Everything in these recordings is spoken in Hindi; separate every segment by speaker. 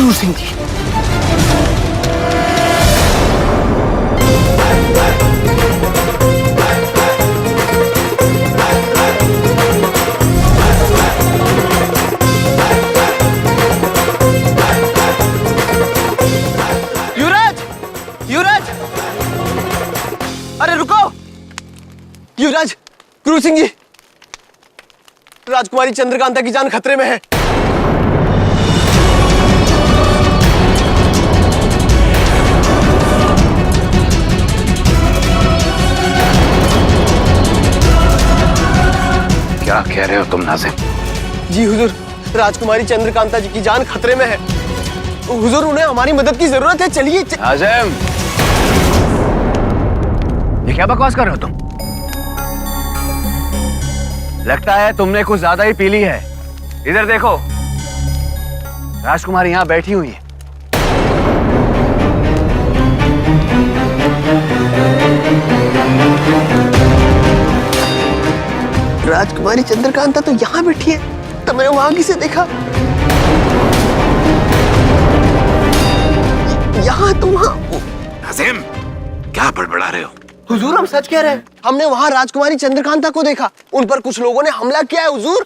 Speaker 1: क्रूर सिंह जी। युवराज, युवराज, अरे रुको। युवराज, क्रूर सिंह जी, राजकुमारी चंद्रकांता की जान खतरे में है।
Speaker 2: क्या कह रहे हो तुम नाजिम?
Speaker 1: जी हुजूर, राजकुमारी चंद्रकांता जी की जान खतरे में है। हुजूर, उन्हें हमारी मदद की जरूरत है। चलिए
Speaker 2: नाजिम, ये क्या बकवास कर रहे हो तुम? लगता है तुमने कुछ ज्यादा ही पी ली है। इधर देखो, राजकुमारी यहां बैठी हुई है।
Speaker 1: राजकुमारी चंद्रकांता तो यहाँ बैठी है, तो मैंने वहां किसे देखा? यहाँ तो वहाँ।
Speaker 2: नाजिम, क्या बड़बड़ा रहे हो?
Speaker 1: हुजूर, हम सच कह रहे हैं। हमने वहां राजकुमारी चंद्रकांता को देखा। उन पर कुछ लोगों ने हमला किया है हुजूर।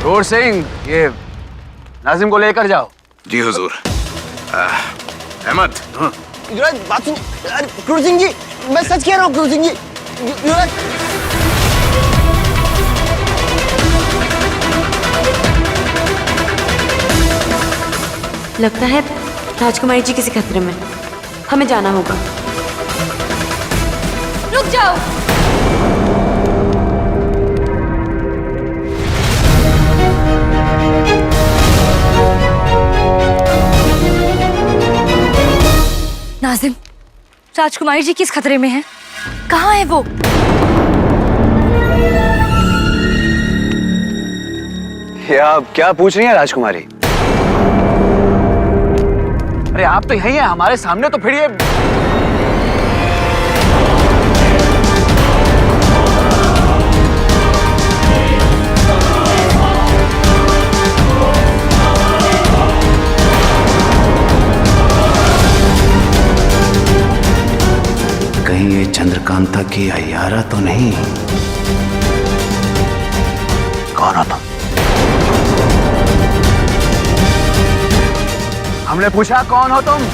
Speaker 2: क्रूर सिंह, ये नाजिम को लेकर जाओ।
Speaker 3: जी हुजूर। अहमद,
Speaker 1: युवराज, बात सुन। अरे क्रूर सिंह जी, मैं सच कह रहा हूँ। क्रूर सिंह जी, युवराज।
Speaker 4: लगता है राजकुमारी जी किसी खतरे में, हमें जाना होगा। रुक जाओ।
Speaker 5: नाजिम, राजकुमारी जी किस खतरे में हैं? कहाँ है वो?
Speaker 2: क्या पूछ रही है राजकुमारी? अरे आप तो यही हैं हमारे सामने, तो फिर ये
Speaker 3: कहीं ये चंद्रकांता की अय्यारा तो नहीं?
Speaker 2: कौन हो तुम? हमने पूछा कौन हो तुम?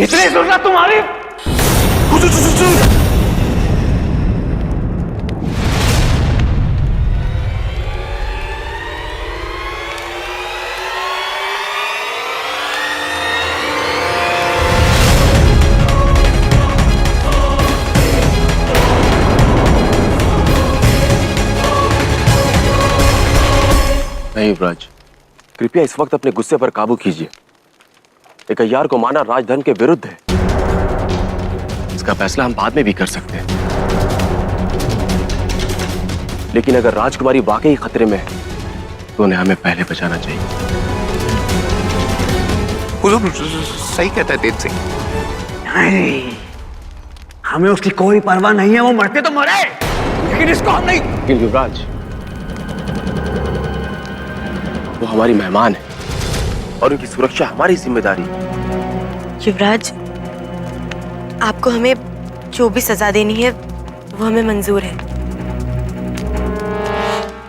Speaker 2: इतनी सूरत तुम्हारी?
Speaker 6: नहीं युवराज, कृपया इस वक्त अपने गुस्से पर काबू कीजिए। एक अय्यार को मारना राजधर्म के विरुद्ध है। इसका फैसला हम बाद में भी कर सकते हैं, लेकिन अगर राजकुमारी वाकई खतरे में है तो उन्हें हमें पहले बचाना चाहिए।
Speaker 3: हुजूर, सही कहता है तेज सिंह।
Speaker 2: नहीं, हमें उसकी कोई परवाह नहीं है। वो मरते तो मरे, लेकिन इसको हम नहीं।
Speaker 6: लेकिन युवराज, वो हमारी मेहमान है और उनकी सुरक्षा हमारी जिम्मेदारी है।
Speaker 4: युवराज, आपको हमें जो भी सजा देनी है वो हमें मंजूर है,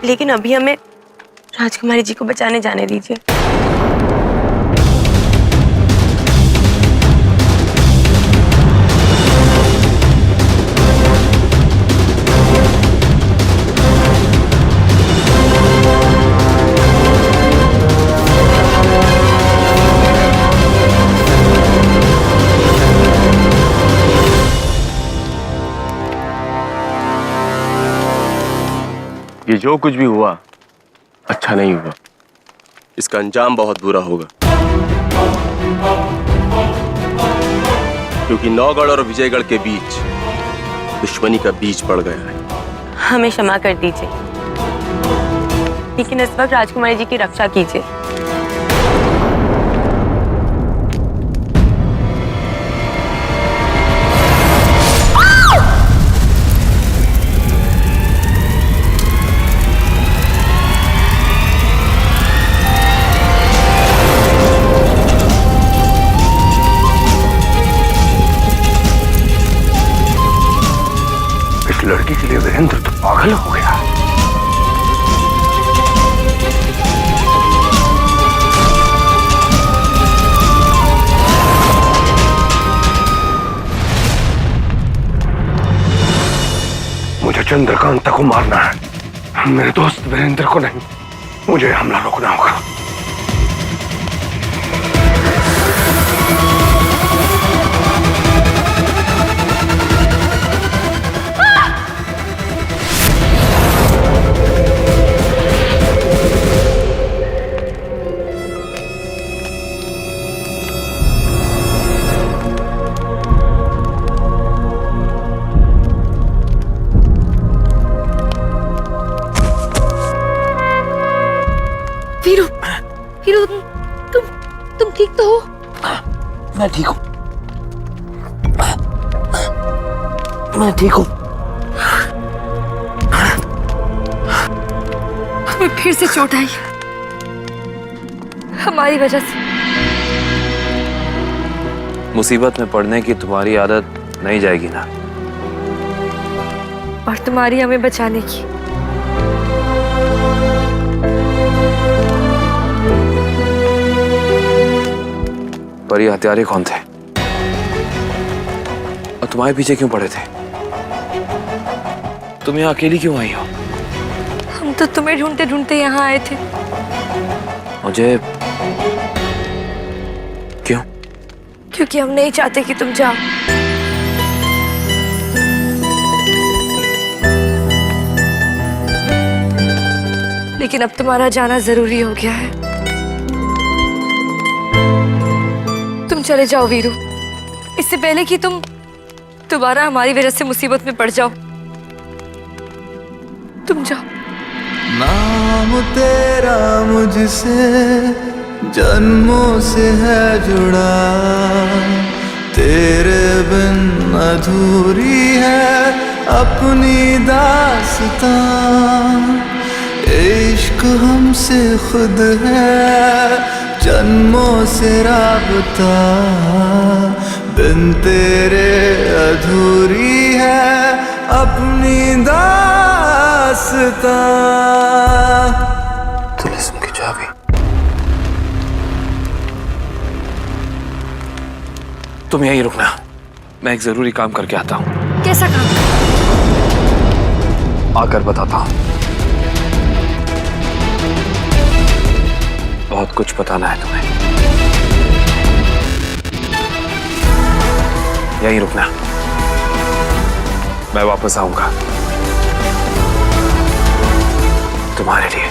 Speaker 4: लेकिन अभी हमें राजकुमारी जी को बचाने जाने दीजिए।
Speaker 6: ये जो कुछ भी हुआ अच्छा नहीं हुआ। इसका अंजाम बहुत बुरा होगा, क्योंकि नौगढ़ और विजयगढ़ के बीच दुश्मनी का बीज पड़ गया है।
Speaker 4: हमें क्षमा कर दीजिए, लेकिन इस वक्त राजकुमारी जी की रक्षा कीजिए।
Speaker 2: इस लड़की के लिए वीरेंद्र तो पागल हो गया। मुझे चंद्रकांता को मारना है, मेरे दोस्त वीरेंद्र को नहीं। मुझे हमला रोकना होगा।
Speaker 5: वीरू, वीरू, तुम ठीक तो हो?
Speaker 2: मैं ठीक हूँ, मैं ठीक हूँ।
Speaker 5: तुम्हें फिर से चोट आई, हमारी वजह से।
Speaker 7: मुसीबत में पड़ने की तुम्हारी आदत नहीं जाएगी ना।
Speaker 5: और तुम्हारी हमें बचाने की।
Speaker 7: पर ये हत्यारे कौन थे और तुम्हारे पीछे क्यों पड़े थे? तुम यहाँ अकेली क्यों आई हो?
Speaker 5: हम तो तुम्हें ढूंढते ढूंढते यहाँ आए थे।
Speaker 7: मुझे क्यों?
Speaker 5: क्योंकि हम नहीं चाहते कि तुम जाओ। लेकिन अब तुम्हारा जाना जरूरी हो गया है। तुम चले जाओ वीरू, इससे पहले कि तुम दोबारा हमारी वजह से मुसीबत में पड़ जाओ। तुम जाओ।
Speaker 8: नाम तेरा मुझसे जन्मों से है जुड़ा, तेरे बिन अधूरी है अपनी दास्तां। इश्क हमसे खुद है जन्मों से राबता, बिन तेरे अधूरी है अपनी दास्तां।
Speaker 7: तिलिस्म की चाबी। तुम यहीं रुकना, मैं एक जरूरी काम करके आता हूँ।
Speaker 5: कैसा काम?
Speaker 7: आकर बताता हूँ। बहुत कुछ बताना है तुम्हें। यहीं रुकना, मैं वापस आऊंगा तुम्हारे लिए।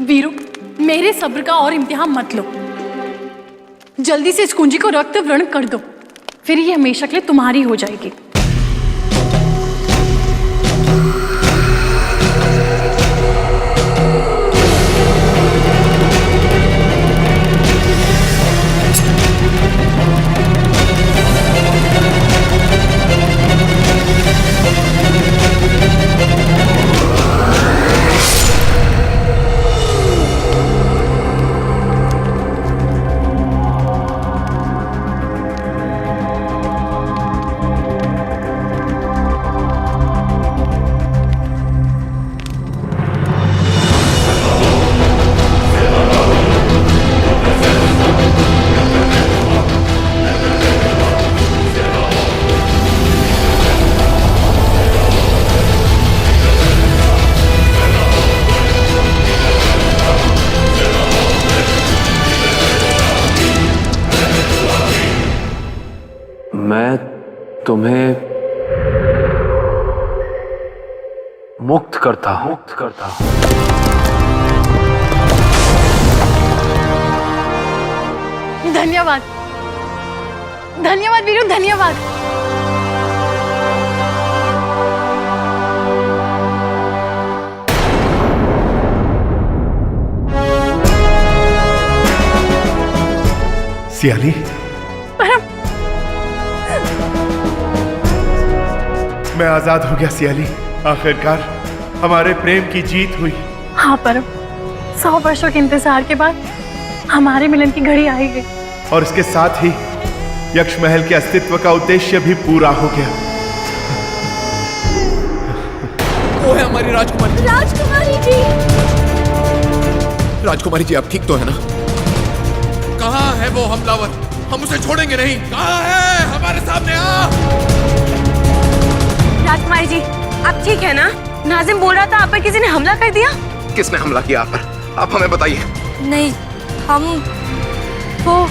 Speaker 9: वीरू, मेरे सब्र का और इम्तिहान मत लो। जल्दी से इस कुंजी को रक्त व्रण कर दो, फिर ये हमेशा के लिए तुम्हारी हो जाएगी।
Speaker 7: तुम्हें मुक्त करता हूं।
Speaker 9: धन्यवाद धन्यवाद वीरू, धन्यवाद।
Speaker 10: सियाली, मैं आजाद हो गया सियाली। आखिरकार हमारे प्रेम की जीत हुई।
Speaker 9: हाँ परम, 100 वर्षों के इंतजार के बाद हमारे मिलन की घड़ी आई गई।
Speaker 10: और इसके साथ ही यक्ष महल के अस्तित्व का उद्देश्य भी पूरा हो गया।
Speaker 11: वो है हमारी राजकुमारी।
Speaker 9: राजकुमारी जी,
Speaker 11: राजकुमारी जी, आप ठीक तो है ना? कहाँ है वो हमलावर? हम उसे छोड़ेंगे नहीं। कहाँ है? हमारे सामने आ।
Speaker 4: राजकुमारी जी, आप ठीक है ना? नाजिम बोल रहा था आप पर किसी ने हमला कर दिया।
Speaker 11: किसने हमला किया आप पर? आप हमें बताइए।
Speaker 5: नहीं, हम वो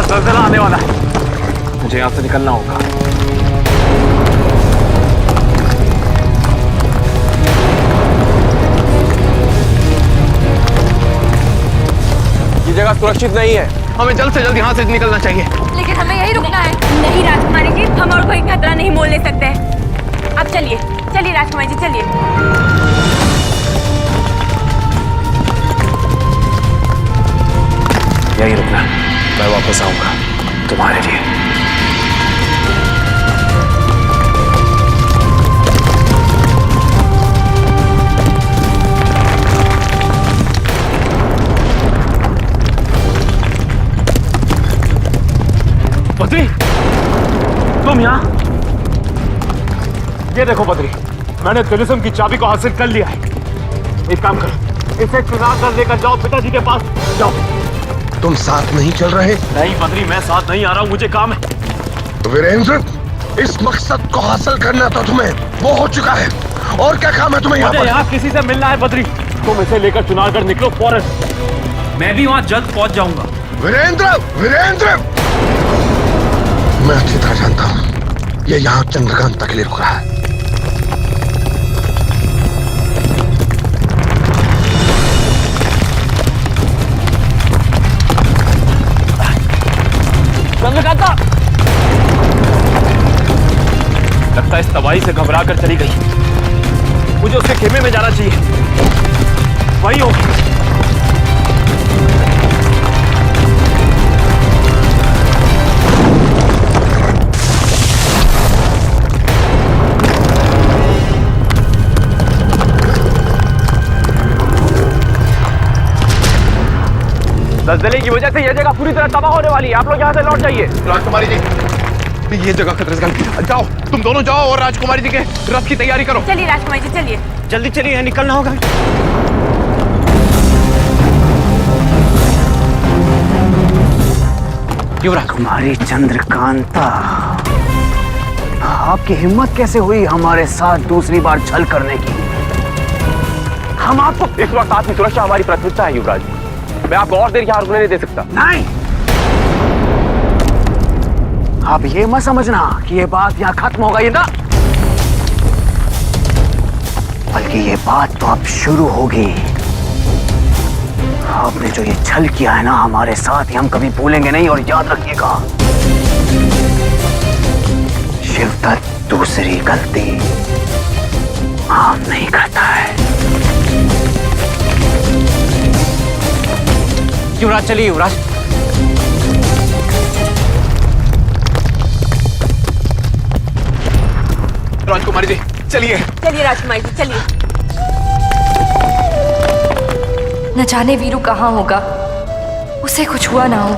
Speaker 7: ज़लज़ला आने वाला है। मुझे यहाँ से निकलना होगा।
Speaker 6: ये जगह सुरक्षित नहीं है, हमें जल्द से जल्द यहाँ से निकलना चाहिए।
Speaker 5: लेकिन हमें यही रुकना है।
Speaker 4: नहीं राजकुमारी जी, हम और कोई खतरा नहीं मोल ले सकते। अब चलिए चलिए राजकुमारी जी, चलिए।
Speaker 7: यही रुकना, मैं वापस आऊंगा तुम्हारे लिए। बद्री, तुम यहाँ? ये देखो बद्री, मैंने तिलिस्म की चाबी को हासिल कर लिया है। एक काम करो, इसे चुरा कर लेकर जाओ पिताजी के पास। जाओ।
Speaker 11: तुम साथ नहीं चल रहे?
Speaker 7: नहीं बद्री, मैं साथ नहीं आ रहा हूँ, मुझे काम है।
Speaker 11: वीरेंद्र, इस मकसद को हासिल करना तो तुम्हें वो हो चुका है। और क्या काम है तुम्हें यहाँ पर?
Speaker 7: यहाँ किसी से मिलना है बद्री। तुम इसे लेकर चुनारगढ़ निकलो फौरन। मैं भी वहाँ जल्द पहुँच जाऊंगा।
Speaker 11: वीरेंद्र, वीरेंद्र, मैं अच्छी तरह जानता हूँ ये यहाँ चंद्रकांता के लिए रुक रहा है।
Speaker 7: चंद्रकांता लगता है इस तबाही से घबरा कर चली गई। मुझे उसके खेमे में जाना चाहिए, वही होगी। ज़लज़ले की वजह से यह जगह पूरी तरह तबाह होने वाली है। आप लोग यहाँ से लौट जाइए।
Speaker 11: राजकुमारी जी, ये जगह खतरे से खाली। जाओ, तुम दोनों जाओ और राजकुमारी जी के रथ की तैयारी करो।
Speaker 4: चलिए राजकुमारी जी, चलिए
Speaker 2: जल्दी चलिए, निकलना होगा।
Speaker 6: युवराज,
Speaker 2: कुमारी चंद्रकांता, आपकी हिम्मत कैसे हुई हमारे साथ दूसरी बार छल करने की?
Speaker 6: हम आपको इस वक्त आपकी सुरक्षा हमारी प्राथमिकता है युवराज। मैं आपको और देर यहाँ रुकने नहीं दे सकता।
Speaker 2: नहीं, आप ये मत समझना कि ये बात यहाँ खत्म हो गई ना, बल्कि ये बात तो अब शुरू होगी। आपने जो ये छल किया है ना हमारे साथ, ये हम कभी भूलेंगे नहीं। और याद रखिएगा, शिवदत्त दूसरी गलती माफ नहीं करता है।
Speaker 1: युवराज चलिए, युवराज।
Speaker 11: राजकुमारी जी चलिए।
Speaker 4: चलिए राजकुमारी जी, चलिए।
Speaker 5: न जाने वीरू कहाँ होगा, उसे कुछ हुआ ना हो।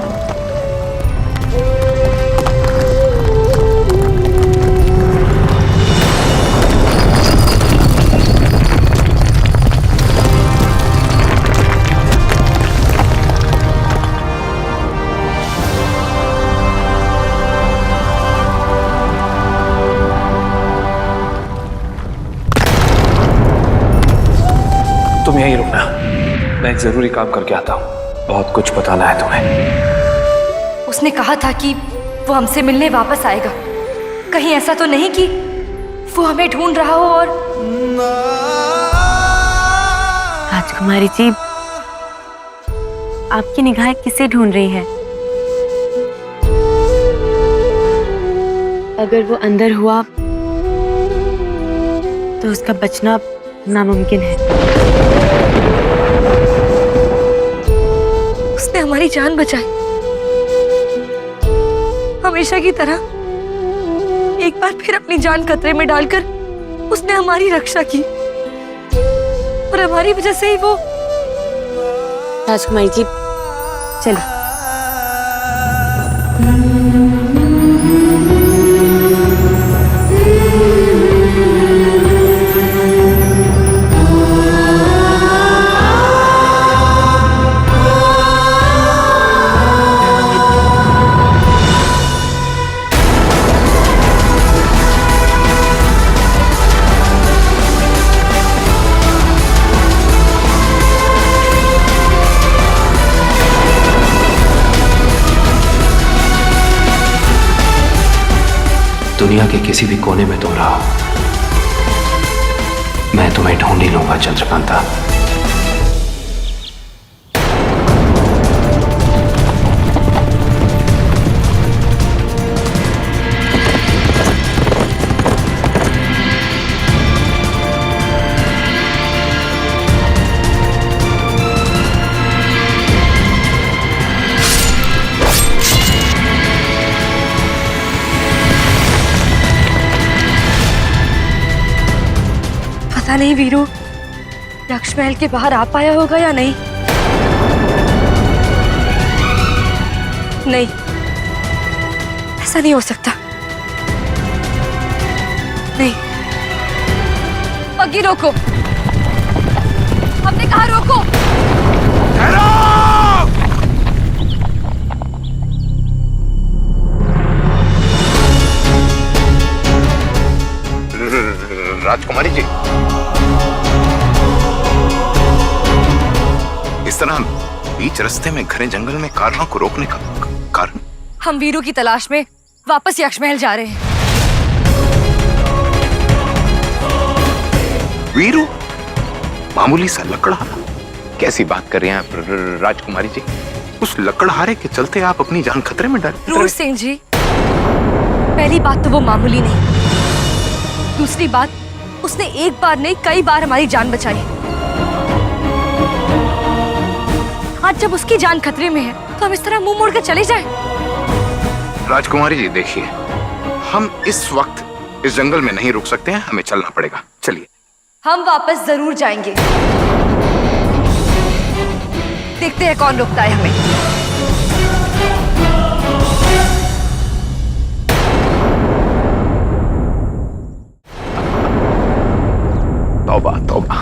Speaker 7: तुम यहीं रुकना, मैं एक जरूरी काम करके आता हूँ। बहुत कुछ बताना है तुम्हें।
Speaker 5: उसने कहा था कि वो हमसे मिलने वापस आएगा। कहीं ऐसा तो नहीं कि वो हमें ढूंढ रहा हो और
Speaker 4: राजकुमारी जी, आपकी निगाहें किसे ढूंढ रही है? अगर वो अंदर हुआ तो उसका बचना नामुमकिन है।
Speaker 5: उसने हमारी जान बचाई, हमेशा की तरह एक बार फिर अपनी जान खतरे में डालकर उसने हमारी रक्षा की और हमारी वजह से ही वो।
Speaker 4: राजकुमारी जी, चलिए।
Speaker 3: दुनिया के किसी भी कोने में तुम रहो, मैं तुम्हें ढूंढ ही लूंगा चंद्रकांता।
Speaker 5: पता नहीं वीरू यक्ष महल के बाहर आ पाया होगा या नहीं। नहीं, ऐसा नहीं हो सकता। नहीं, बग्गी रोको, हमने कहा रोको।
Speaker 12: राजकुमारी जी, इस तरह बीच रास्ते में घने जंगल में कारों को रोकने का कारण?
Speaker 5: हम वीरू की तलाश में वापस यक्ष महल जा रहे हैं।
Speaker 12: वीरू? मामूली सा लकड़हारा? कैसी बात कर रहे हैं आप राजकुमारी जी? उस लकड़हारे के चलते आप अपनी जान खतरे में डाल?
Speaker 5: क्रूर सिंह जी, पहली बात तो वो मामूली नहीं। दूसरी बात, उसने एक बार नहीं कई बार हमारी जान बचाई। आज जब उसकी जान खतरे में है तो हम इस तरह मुंह मोड़कर चले जाएं?
Speaker 12: राजकुमारी जी देखिए, हम इस वक्त इस जंगल में नहीं रुक सकते हैं, हमें चलना पड़ेगा। चलिए।
Speaker 5: हम वापस जरूर जाएंगे, देखते हैं कौन रोकता है हमें।
Speaker 12: तौबा तौबा,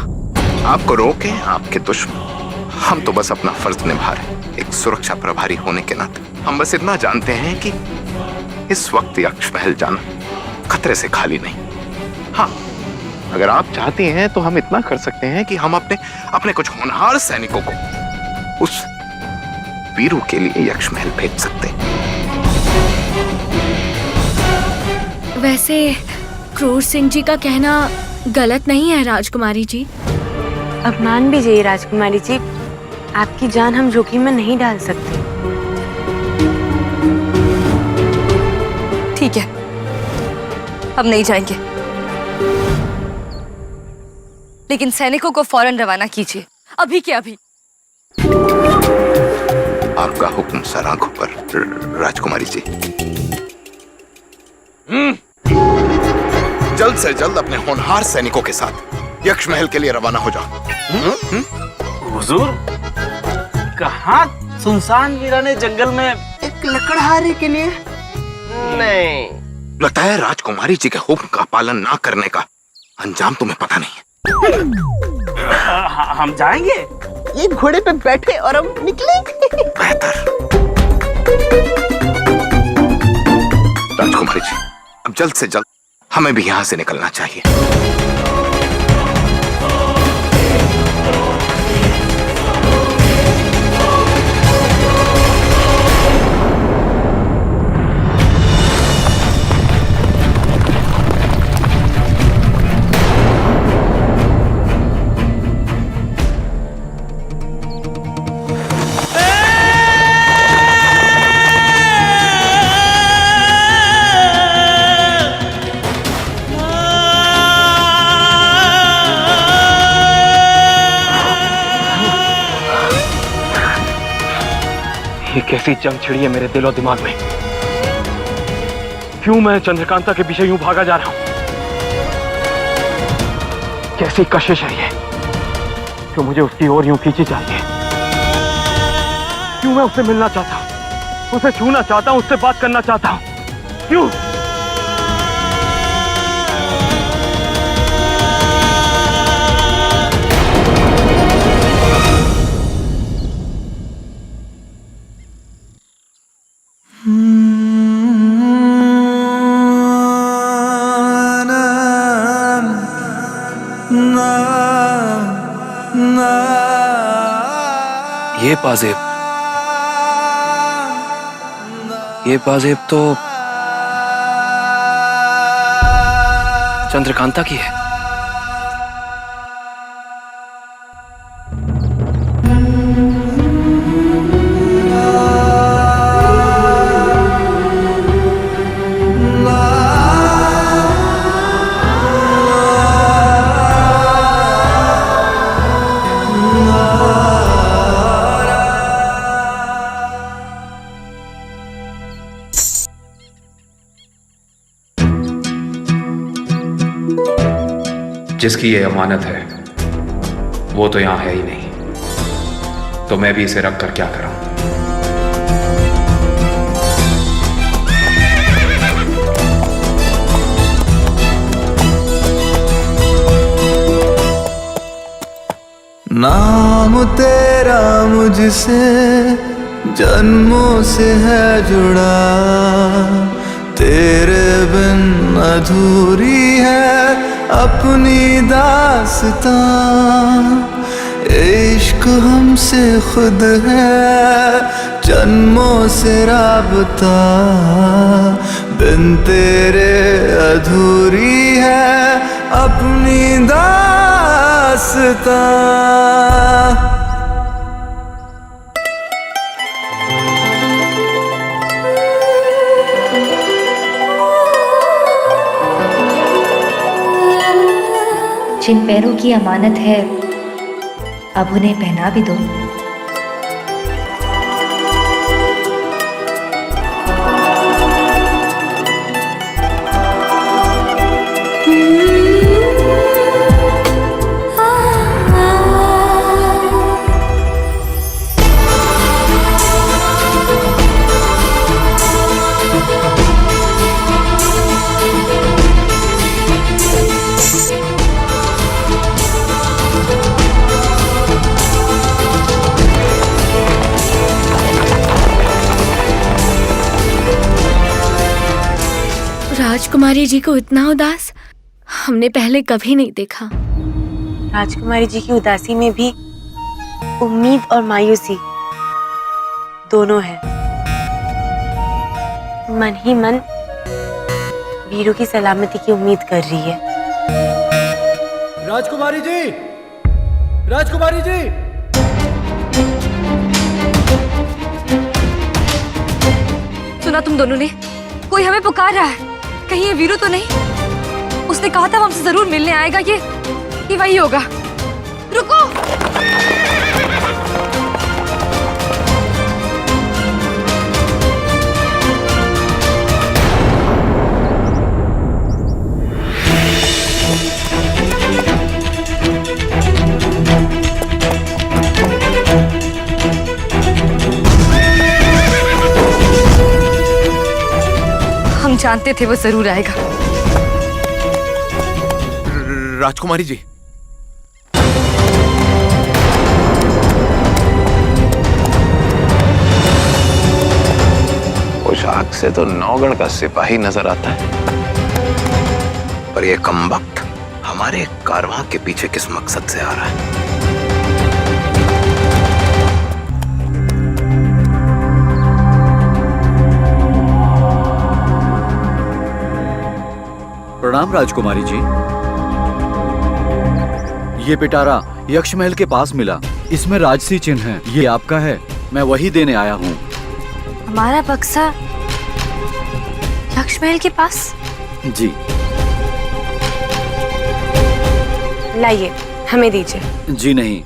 Speaker 12: आपको रोके आपके दुश्मन। हम तो बस अपना फर्ज निभा रहे, एक सुरक्षा प्रभारी होने के नाते। हम बस इतना जानते हैं कि इस वक्त यक्ष महल जाना खतरे से खाली नहीं। हाँ, अगर आप चाहती हैं तो हम इतना कर सकते हैं कि हम अपने कुछ होनहार सैनिकों को उस वीरू के लिए यक्ष महल भेज सकते हैं।
Speaker 13: वैसे क्रूर सिंह जी का कहना गलत नहीं है राजकुमारी जी।
Speaker 4: अब मान भी जाइए राजकुमारी जी, आपकी जान हम जोखिम में नहीं डाल सकते।
Speaker 5: ठीक है, हम नहीं जाएंगे, लेकिन सैनिकों को फौरन रवाना कीजिए, अभी के अभी।
Speaker 12: आपका हुक्म सर आंखों पर राजकुमारी जी। जल्द से जल्द अपने होनहार सैनिकों के साथ यक्ष महल के लिए रवाना हो जाओ।
Speaker 2: हुजूर, कहाँ सुनसान वीराने जंगल में एक लकड़हारे के लिए?
Speaker 1: नहीं,
Speaker 12: लगता है राजकुमारी जी के हुक्म का पालन ना करने का अंजाम तुम्हें पता नहीं है।
Speaker 2: हम जाएंगे,
Speaker 1: ये घोड़े पे बैठे और हम निकलेंगे।
Speaker 12: बेहतर। राजकुमारी जी, अब जल्द से जल्द हमें भी यहां से निकलना चाहिए।
Speaker 7: कैसी जंग छिड़ी है मेरे दिल और दिमाग में। क्यों मैं चंद्रकांता के पीछे यूं भागा जा रहा हूं? कैसी कशिश है ये, क्यों मुझे उसकी ओर यूं खींची चाहिए? क्यों मैं उससे मिलना चाहता हूं, उसे छूना चाहता हूं, उससे बात करना चाहता हूं? क्यों?
Speaker 3: ये पाजेब तो चंद्रकांता की है।
Speaker 14: जिसकी ये अमानत है वो तो यहां है ही नहीं, तो मैं भी इसे रख कर क्या करूं?
Speaker 8: नाम तेरा मुझसे जन्मों से है जुड़ा, तेरे बिन अधूरी है अपनी दास्तां। इश्क हमसे खुद है जन्मों से राबता, बिन तेरे अधूरी है अपनी दास्तां।
Speaker 15: जिन पैरों की अमानत है अब उन्हें पहना भी दो।
Speaker 13: राजकुमारी जी को इतना उदास हमने पहले कभी नहीं देखा।
Speaker 4: राजकुमारी जी की उदासी में भी उम्मीद और मायूसी दोनों है। मन ही मन वीरू की सलामती की उम्मीद कर रही है।
Speaker 2: राजकुमारी जी, राजकुमारी जी।
Speaker 5: सुना तुम दोनों ने? कोई हमें पुकार रहा है। कहीं ये वीरू तो नहीं? उसने कहा था वो हमसे जरूर मिलने आएगा। ये वही होगा। रुको। हम जानते थे वो जरूर आएगा।
Speaker 11: राजकुमारी जी,
Speaker 12: पोशाक से तो नौगढ़ का सिपाही नजर आता है, पर यह कमबख्त हमारे कारवां के पीछे किस मकसद से आ रहा है?
Speaker 2: प्रणाम राजकुमारी जी। ये पिटारा यक्ष महल के पास मिला, इसमें राजसी चिन्ह है। ये आपका है, मैं वही देने आया हूँ।
Speaker 4: हमारा बक्सा यक्ष महल के पास?
Speaker 2: जी।
Speaker 4: लाइए, हमें दीजिए।
Speaker 2: जी नहीं,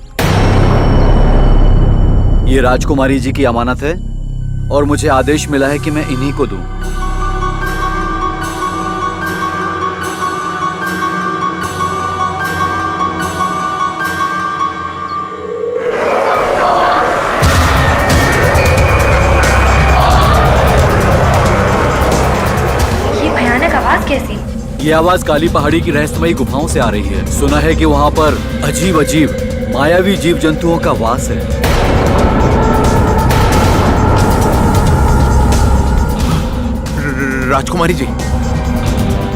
Speaker 2: ये राजकुमारी जी की अमानत है,
Speaker 16: और मुझे आदेश मिला है कि मैं इन्हीं को दूं।
Speaker 15: ये भयानक आवाज कैसी?
Speaker 16: ये आवाज काली पहाड़ी की रहस्यमयी गुफाओं से आ रही है। सुना है कि वहाँ पर अजीब अजीब मायावी जीव जंतुओं का वास है।
Speaker 12: राजकुमारी जी,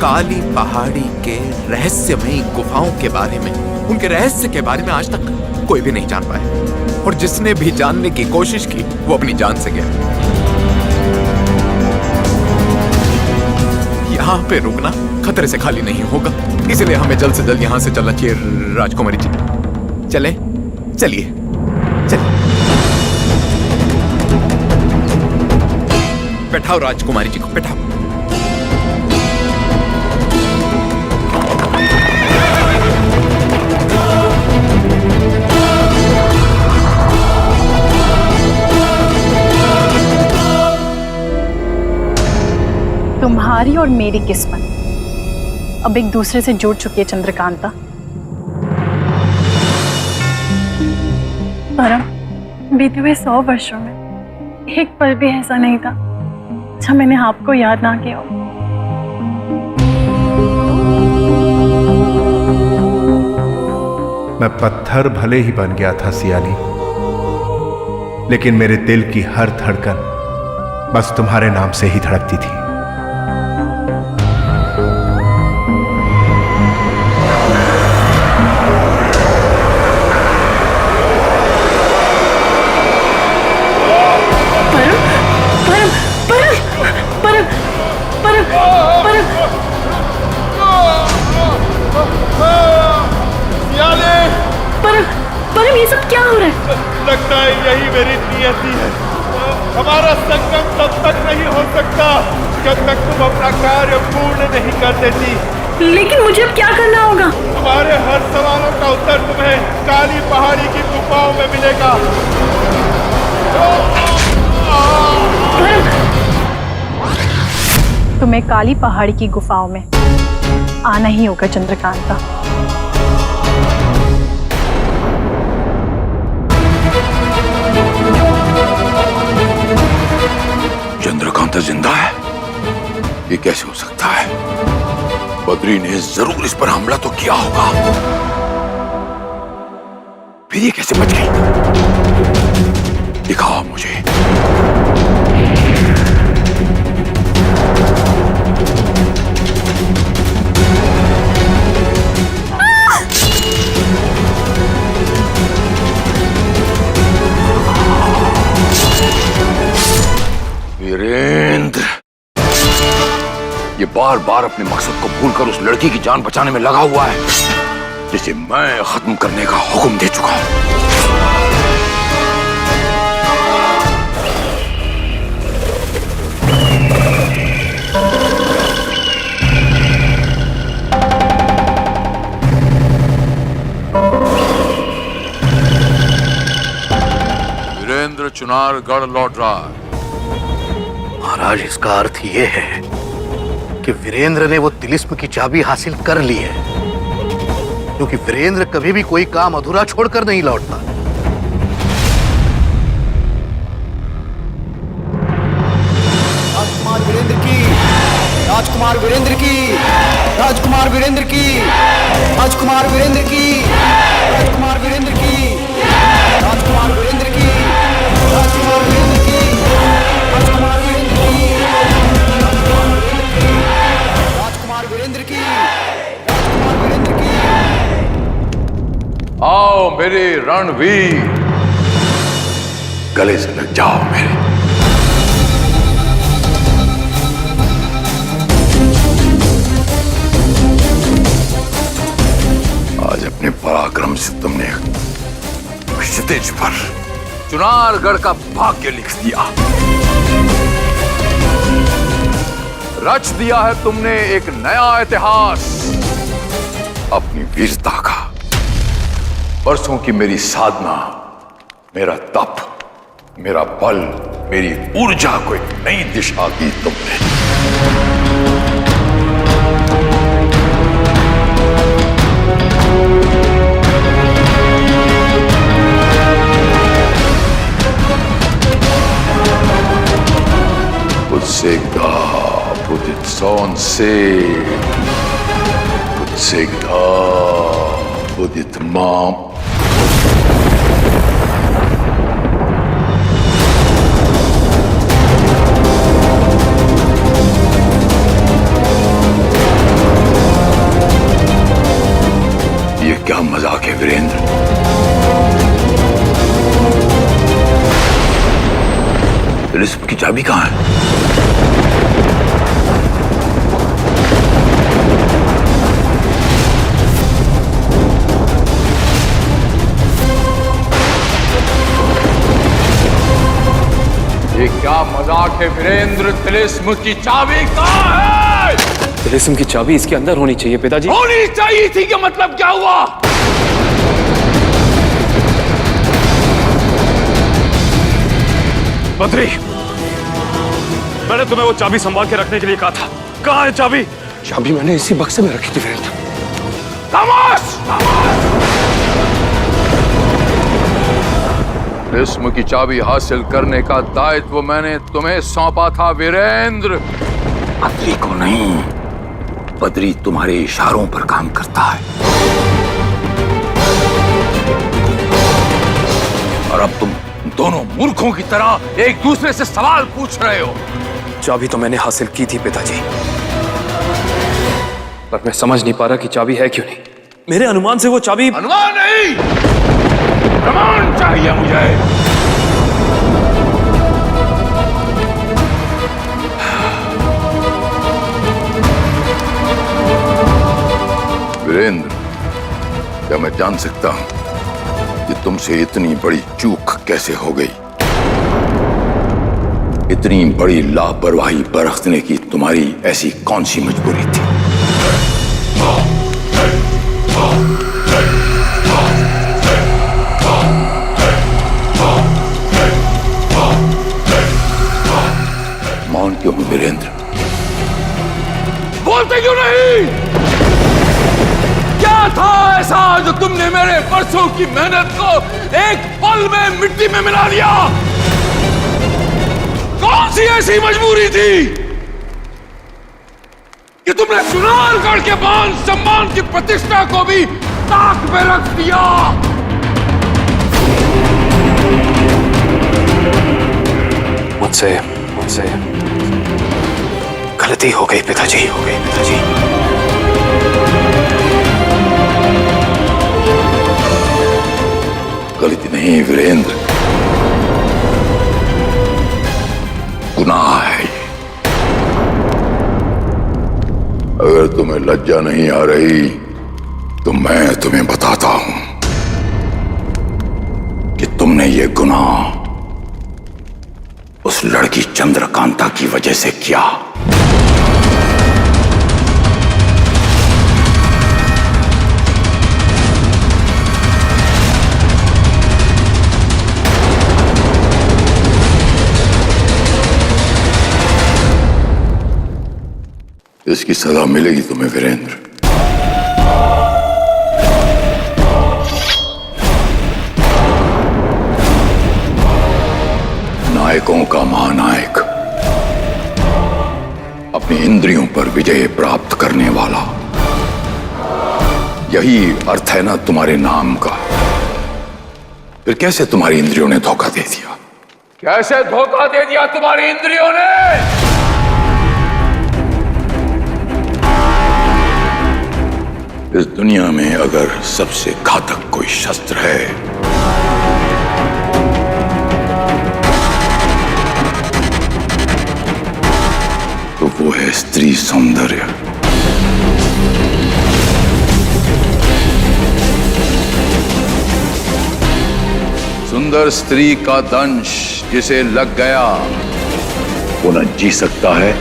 Speaker 12: काली पहाड़ी के रहस्यमयी गुफाओं के बारे में, उनके रहस्य के बारे में आज तक कोई भी नहीं जान पाया, और जिसने भी जानने की कोशिश की वो अपनी जान से गया। यहाँ पे रुकना खतरे से खाली नहीं होगा, इसलिए हमें जल्द से जल्द यहाँ से चलना चाहिए। राजकुमारी जी चले, चलिए चलिए। बैठाओ राजकुमारी जी को, बैठाओ।
Speaker 9: तुम्हारी और मेरी किस्मत अब एक दूसरे से जुड़ चुकी है चंद्रकांता। परम, बीते हुए 100 वर्षों में एक पल भी ऐसा नहीं था जब मैंने आपको याद ना किया।
Speaker 10: मैं पत्थर भले ही बन गया था सियाली, लेकिन मेरे दिल की हर धड़कन बस तुम्हारे नाम से ही धड़कती थी।
Speaker 9: परम, ये सब क्या हो रहा है?
Speaker 10: लगता है यही मेरी नियति है। हमारा संगम तब तक नहीं हो सकता जब तक तुम अपना कार्य पूर्ण नहीं कर देती।
Speaker 9: लेकिन मुझे अब क्या करना होगा?
Speaker 10: तुम्हारे हर सवालों का उत्तर तुम्हें काली पहाड़ी की गुफाओं में मिलेगा।
Speaker 9: तुम्हें काली पहाड़ी की गुफाओं में आना ही होगा चंद्रकांता।
Speaker 11: चंद्रकांता जिंदा है? ये कैसे हो सकता है? बद्री ने जरूर इस पर हमला तो किया होगा, फिर ये कैसे बच गई? दिखाओ मुझे। वीरेंद्र, ये बार बार अपने मकसद को भूलकर उस लड़की की जान बचाने में लगा हुआ है, जिसे मैं खत्म करने का हुक्म दे चुका हूं। वीरेंद्र चुनारगढ़ लौट रहा है।
Speaker 3: महाराज, इसका अर्थ ये है कि वीरेंद्र ने वो तिलिस्म की चाबी हासिल कर ली है, क्योंकि वीरेंद्र कभी भी कोई काम अधूरा छोड़कर नहीं लौटता।
Speaker 8: राजकुमार वीरेंद्र की, राजकुमार वीरेंद्र की, राजकुमार वीरेंद्र की, राजकुमार वीरेंद्र की, राजकुमार वीरेंद्र की, राजकुमार वीरेंद्र की, राजकुमार वीरेंद्र की, राजकुमार वीरेंद्र की, राजकुमार वीरेंद्र की, राजकुमार वीरेंद्र की।
Speaker 11: आओ मेरे रणवीर, गले से लग जाओ मेरे। आज अपने पराक्रम से तुमने क्षितिज पर चुनारगढ़ का भाग्य लिख दिया। रच दिया है तुमने एक नया इतिहास अपनी वीरता का। बरसों की मेरी साधना, मेरा तप, मेरा बल, मेरी ऊर्जा को एक नई दिशा दी तुमने। Buddha, Buddhit son se, Buddha, Buddhit mom. ये क्या मजाक है वीरेंद्र? तिलिस्म की चाबी कहाँ है?
Speaker 14: ये क्या मजाक है वीरेंद्र? तिलिस्म की चाबी कहाँ है?
Speaker 7: तिलिस्म की चाबी इसके अंदर होनी चाहिए पिताजी।
Speaker 14: होनी चाहिए थी क्या मतलब क्या हुआ?
Speaker 7: बद्री, मैंने तुम्हें वो चाबी संभाल के रखने के लिए कहा था। कहाँ है चाबी?
Speaker 1: चाबी मैंने इसी बक्से में रखी थी वीरेंद्र।
Speaker 14: खामोश!
Speaker 11: तिलिस्म की चाबी हासिल करने का दायित्व मैंने तुम्हें सौंपा था वीरेंद्र।
Speaker 12: बद्री को नहीं, बद्री तुम्हारे इशारों पर काम करता है।
Speaker 11: और अब तुम दोनों मूर्खों की तरह एक दूसरे से सवाल पूछ रहे हो।
Speaker 7: चाबी तो मैंने हासिल की थी पिताजी, पर मैं समझ नहीं पा रहा कि चाबी है क्यों नहीं। मेरे अनुमान से वो चाबी।
Speaker 11: अनुमान नहीं, प्रमाण चाहिए मुझे। वीरेंद्र, क्या मैं जान सकता हूं कि तुमसे इतनी बड़ी चूक कैसे हो गई? इतनी बड़ी लापरवाही बरतने की तुम्हारी ऐसी कौन सी मजबूरी थी? मौन क्यों हो वीरेंद्र? बोलते क्यों नहीं? क्या था ऐसा जो तुमने मेरे बरसों की मेहनत को एक पल में मिट्टी में मिला दिया? कौन सी ऐसी मजबूरी थी कि तुमने सुनारगढ़ के मान सम्मान की प्रतिष्ठा को भी ताक में रख दिया?
Speaker 7: मुझसे गलती हो गई पिताजी, हो गई पिताजी।
Speaker 11: गलती नहीं वीरेंद्र, गुनाह है ये। अगर तुम्हें लज्जा नहीं आ रही तो मैं तुम्हें बताता हूं कि तुमने ये गुनाह उस लड़की चंद्रकांता की वजह से किया। इसकी सजा मिलेगी तुम्हें वीरेंद्र। नायकों का महानायक, अपनी इंद्रियों पर विजय प्राप्त करने वाला, यही अर्थ है ना तुम्हारे नाम का। फिर कैसे तुम्हारी इंद्रियों ने धोखा दे दिया? कैसे धोखा दे दिया तुम्हारी इंद्रियों ने? इस दुनिया में अगर सबसे घातक कोई शस्त्र है तो वो है स्त्री सौंदर्य। सुंदर स्त्री का दंश जिसे लग गया वो न जी सकता है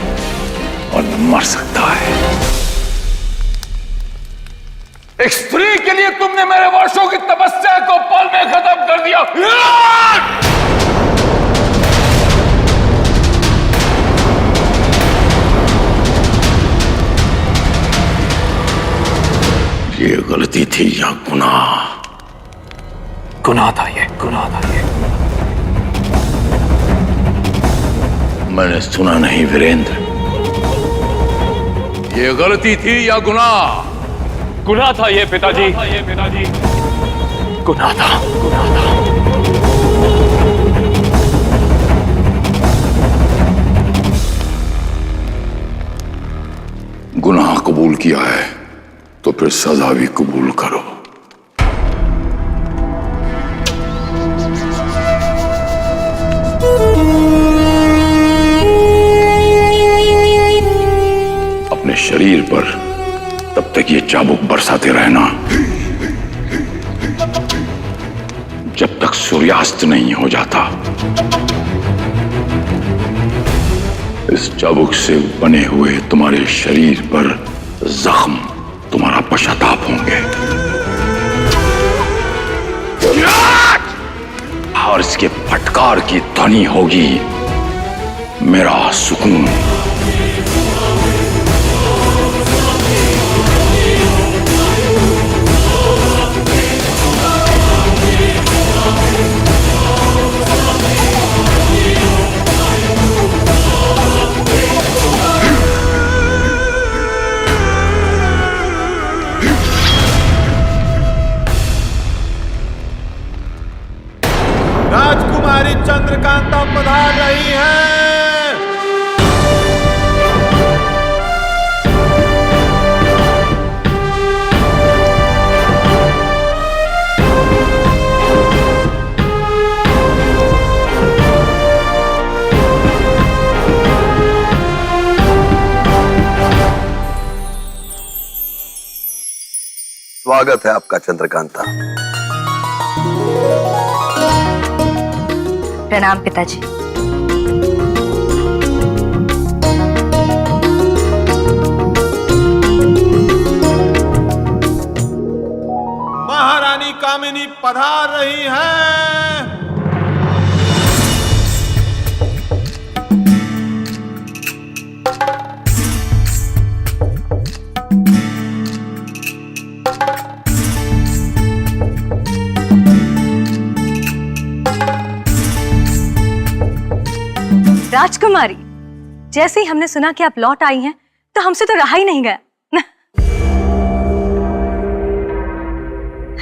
Speaker 11: और न मर सकता है। एक स्त्री के लिए तुमने मेरे वर्षों की तपस्या को पल में खत्म कर दिया। गलती थी या गुनाह?
Speaker 14: गुनाह था ये, गुनाह था ये।
Speaker 11: मैंने सुना नहीं वीरेंद्र, ये गलती थी या गुनाह?
Speaker 7: गुनाह था ये पिताजी,
Speaker 14: गुनाह था, गुनाह था।
Speaker 11: गुनाह कबूल किया है तो फिर सजा भी कबूल करो। अपने शरीर पर तब तक ये चाबुक बरसाते रहना जब तक सूर्यास्त नहीं हो जाता। इस चाबुक से बने हुए तुम्हारे शरीर पर जख्म तुम्हारा पश्चाताप होंगे और इसके फटकार की ध्वनि होगी मेरा सुकून।
Speaker 10: राजकुमारी चंद्रकांता पधार रही हैं।
Speaker 17: स्वागत है आपका चंद्रकांता।
Speaker 15: प्रणाम पिताजी।
Speaker 10: महारानी कामिनी पधार रही हैं।
Speaker 5: राजकुमारी, जैसे ही हमने सुना कि आप लौट आई हैं, तो हमसे तो रहा ही नहीं गया।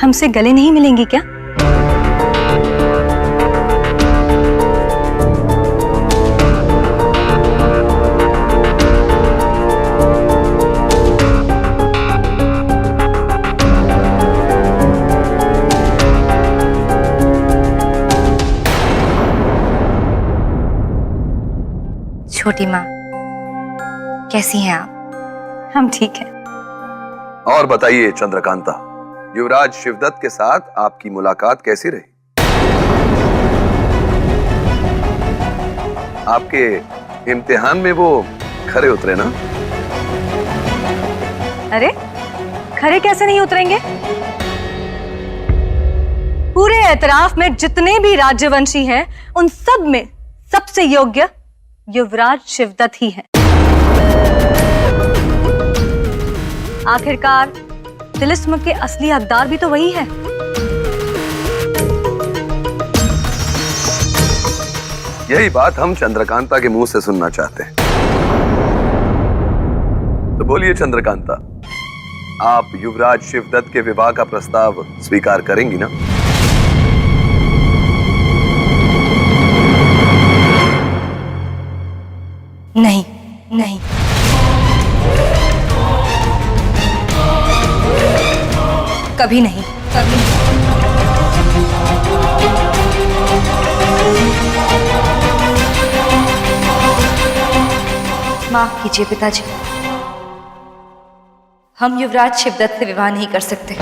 Speaker 5: हमसे गले नहीं मिलेंगी क्या?
Speaker 15: छोटी माँ, कैसी हैं आप?
Speaker 5: हम ठीक हैं।
Speaker 17: और बताइए चंद्रकांता, युवराज शिवदत्त के साथ आपकी मुलाकात कैसी रही? आपके इम्तिहान में वो खरे उतरे ना?
Speaker 5: अरे, खरे कैसे नहीं उतरेंगे? पूरे एतराफ में जितने भी राज्यवंशी हैं, उन सब में सबसे योग्य युवराज शिवदत्त ही है। आखिरकार तिलिस्म के असली हकदार भी तो वही है।
Speaker 17: यही बात हम चंद्रकांता के मुंह से सुनना चाहते हैं। तो बोलिए चंद्रकांता, आप युवराज शिवदत्त के विवाह का प्रस्ताव स्वीकार करेंगी ना?
Speaker 15: नहीं, नहीं। कभी नहीं, कभी नहीं। माफ कीजिए पिताजी, हम युवराज शिवदत्त से विवाह नहीं कर सकते।